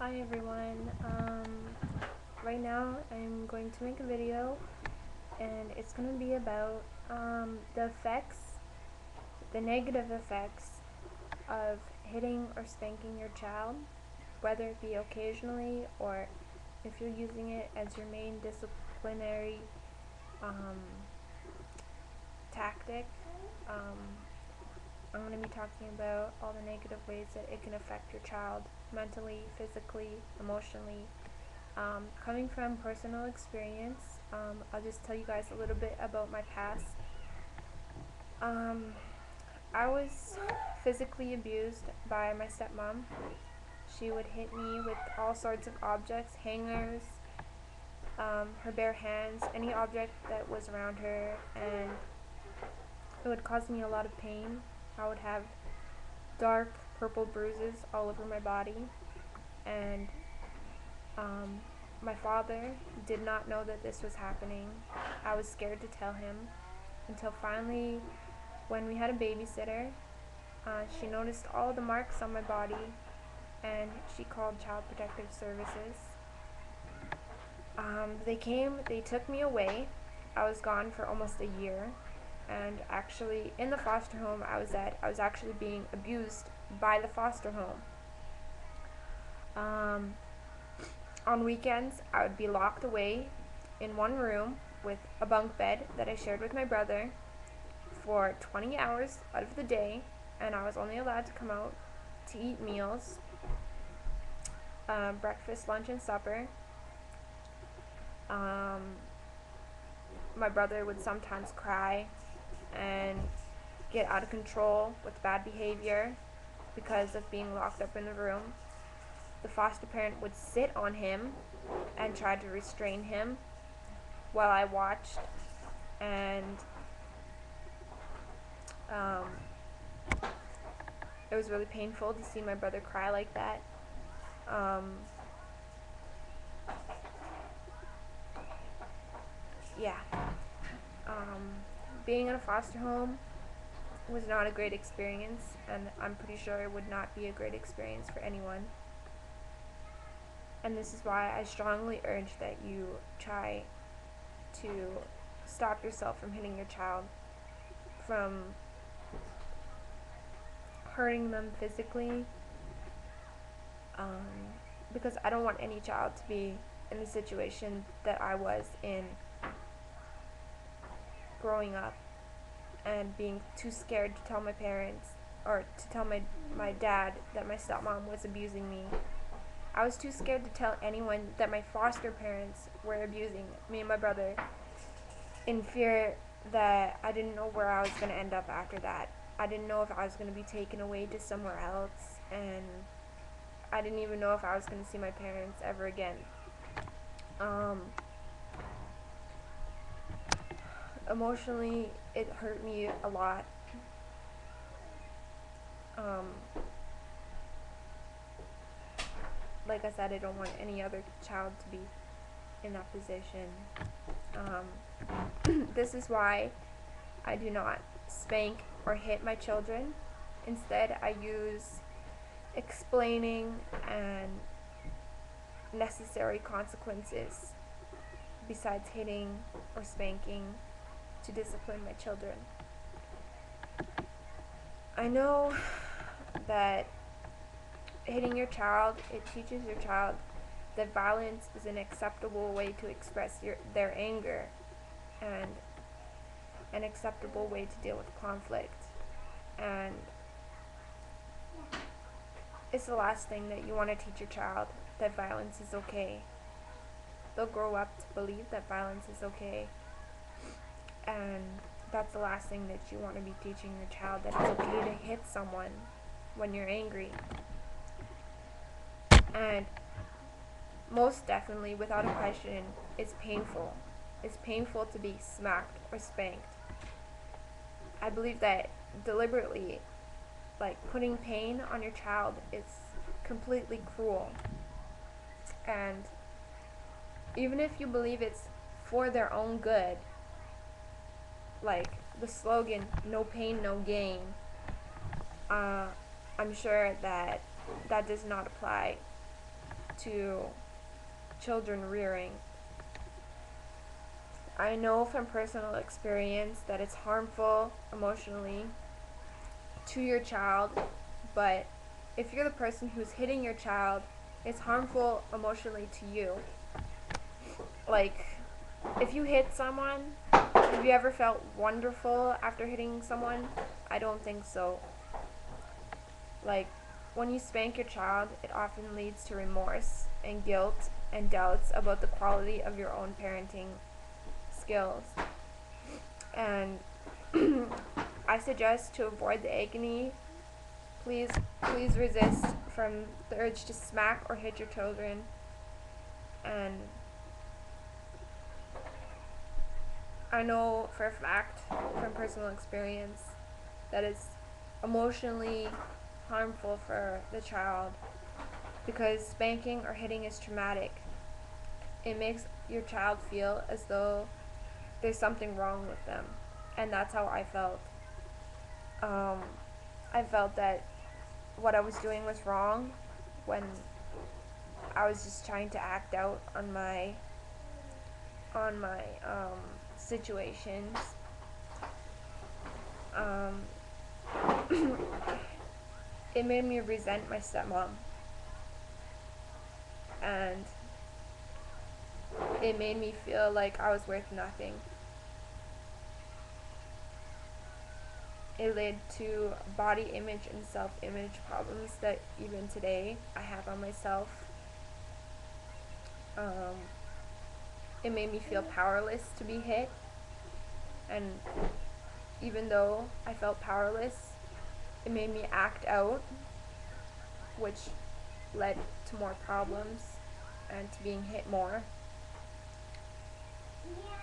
Hi everyone. Right now I'm going to make a video and it's going to be about the effects, the negative effects of hitting or spanking your child, whether it be occasionally or if you're using it as your main disciplinary um, tactic. Um, I'm going to be talking about all the negative ways that it can affect your child mentally, physically, emotionally. Coming from personal experience, I'll just tell you guys a little bit about my past. Um, I was physically abused by my stepmom. She would hit me with all sorts of objects, hangers, her bare hands, any object that was around her, and it would cause me a lot of pain. I would have dark purple bruises all over my body, and um, my father did not know that this was happening. I was scared to tell him until finally, when we had a babysitter, she noticed all the marks on my body and she called Child Protective Services. They came, they took me away. I was gone for almost a year, and actually, in the foster home I was at, I was actually being abused by the foster home. On weekends, I would be locked away in one room with a bunk bed that I shared with my brother for 20 hours out of the day, and I was only allowed to come out to eat meals, breakfast, lunch, and supper. My brother would sometimes cry and get out of control with bad behavior because of being locked up in the room. The foster parent would sit on him and try to restrain him while I watched, and it was really painful to see my brother cry like that. Yeah. Being in a foster home was not a great experience, and I'm pretty sure it would not be a great experience for anyone. And this is why I strongly urge that you try to stop yourself from hitting your child, from hurting them physically, because I don't want any child to be in the situation that I was in growing up and being too scared to tell my parents or to tell my dad that my stepmom was abusing me. I was too scared to tell anyone that my foster parents were abusing me and my brother, in fear that I didn't know where I was going to end up after that. I didn't know if I was going to be taken away to somewhere else, and I didn't even know if I was going to see my parents ever again. Emotionally, it hurt me a lot. Like I said, I don't want any other child to be in that position. This is why I do not spank or hit my children. Instead, I use explaining and necessary consequences besides hitting or spanking to discipline my children. I know that hitting your child, it teaches your child that violence is an acceptable way to express their anger and an acceptable way to deal with conflict. And it's the last thing that you want to teach your child, that violence is okay. They'll grow up to believe that violence is okay, and that's the last thing that you want to be teaching your child, that it's okay to hit someone when you're angry. And most definitely, without a question, it's painful. It's painful to be smacked or spanked. I believe that deliberately, like, putting pain on your child is completely cruel. And even if you believe it's for their own good, like the slogan, no pain, no gain, I'm sure that that does not apply to children rearing. I know from personal experience that it's harmful emotionally to your child, but if you're the person who's hitting your child, it's harmful emotionally to you. Like, if you hit someone, have you ever felt wonderful after hitting someone? I don't think so. Like, when you spank your child, it often leads to remorse and guilt and doubts about the quality of your own parenting skills. And I suggest to avoid the agony, please resist from the urge to smack or hit your children. And I know for a fact from personal experience that it's emotionally harmful for the child because spanking or hitting is traumatic. It makes your child feel as though there's something wrong with them, and that's how I felt. I felt that what I was doing was wrong when I was just trying to act out on my situations. It made me resent my stepmom, and it made me feel like I was worth nothing. It led to body image and self-image problems that even today I have on myself. It made me feel powerless to be hit, and even though I felt powerless, it made me act out, which led to more problems and to being hit more.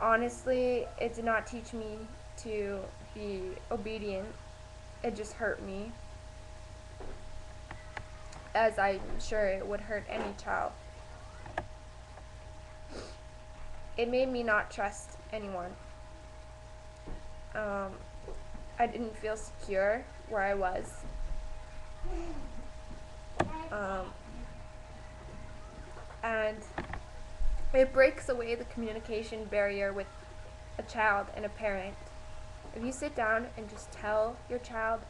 Honestly, it did not teach me to be obedient. It just hurt me, as I'm sure it would hurt any child. It made me not trust anyone. I didn't feel secure where I was. And it breaks away the communication barrier with a child and a parent. If you sit down and just tell your child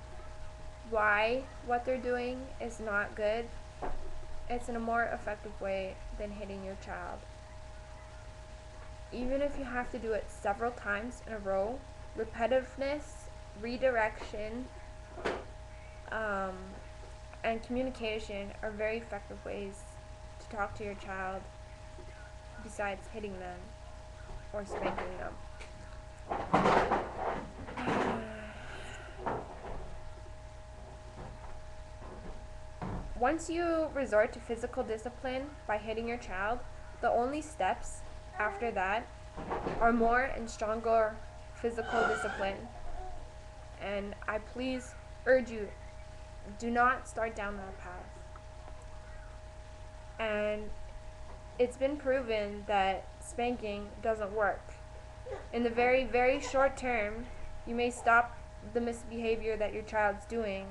why what they're doing is not good, it's in a more effective way than hitting your child. Even if you have to do it several times in a row, repetitiveness, redirection, and communication are very effective ways to talk to your child besides hitting them or spanking them. Once you resort to physical discipline by hitting your child, the only steps after that are more and stronger physical discipline. And I please urge you, do not start down that path. And it's been proven that spanking doesn't work. In the very, very short term, you may stop the misbehavior that your child's doing.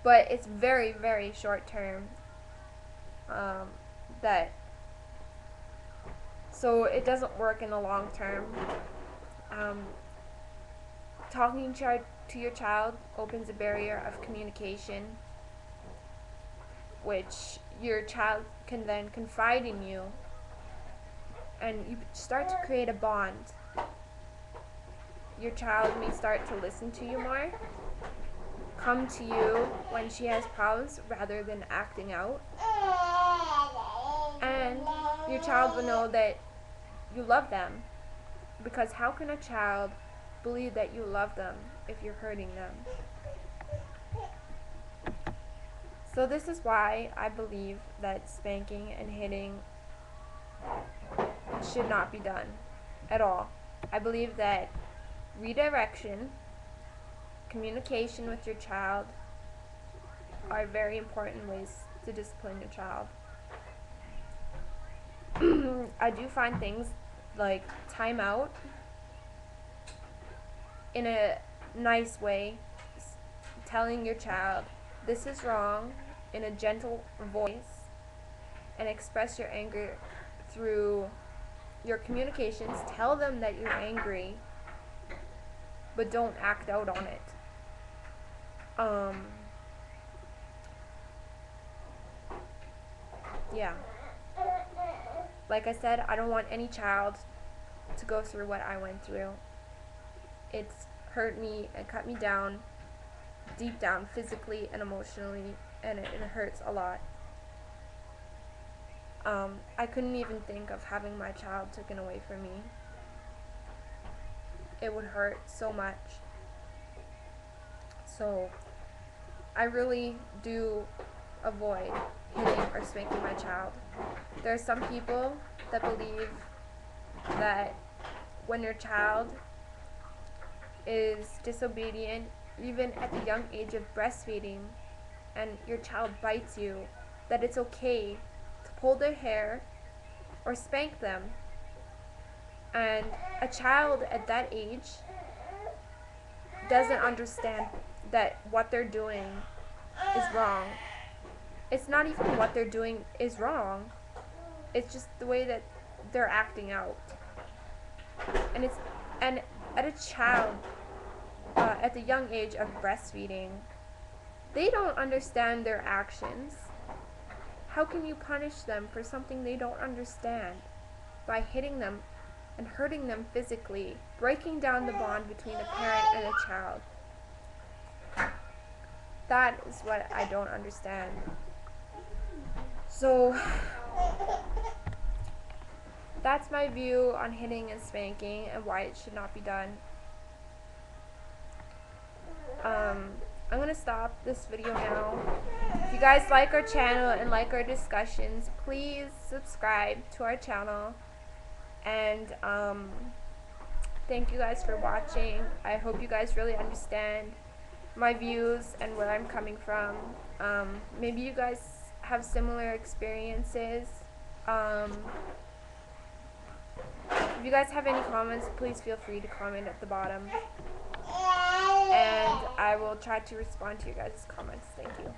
But it's very, very short term. So it doesn't work in the long term. Talking to your child opens a barrier of communication, which your child can then confide in you, and you start to create a bond. Your child may start to listen to you more, come to you when she has problems rather than acting out, and your child will know that you love them, because how can a child believe that you love them if you're hurting them? So this is why I believe that spanking and hitting should not be done at all. I believe that redirection, communication with your child are very important ways to discipline your child. I do find things like time out in a nice way, telling your child this is wrong in a gentle voice and express your anger through your communications. Tell them that you're angry, but don't act out on it. Yeah. Like I said, I don't want any child to go through what I went through. It's hurt me and cut me down, deep down, physically and emotionally, and it hurts a lot. I couldn't even think of having my child taken away from me. It would hurt so much. So I really do avoid hitting or spanking my child. There are some people that believe that when your child is disobedient, even at the young age of breastfeeding, and your child bites you, that it's okay to pull their hair or spank them. And a child at that age doesn't understand that what they're doing is wrong. It's not even what they're doing is wrong. It's just the way that they're acting out. And at a child, at the young age of breastfeeding, they don't understand their actions. How can you punish them for something they don't understand? By hitting them and hurting them physically, breaking down the bond between a parent and a child. That is what I don't understand. So that's my view on hitting and spanking and why it should not be done. I'm gonna stop this video now. If you guys like our channel and like our discussions, please subscribe to our channel. And thank you guys for watching. I hope you guys really understand my views and where I'm coming from. Maybe you guys have similar experiences. If you guys have any comments, please feel free to comment at the bottom. And I will try to respond to your guys' comments. Thank you.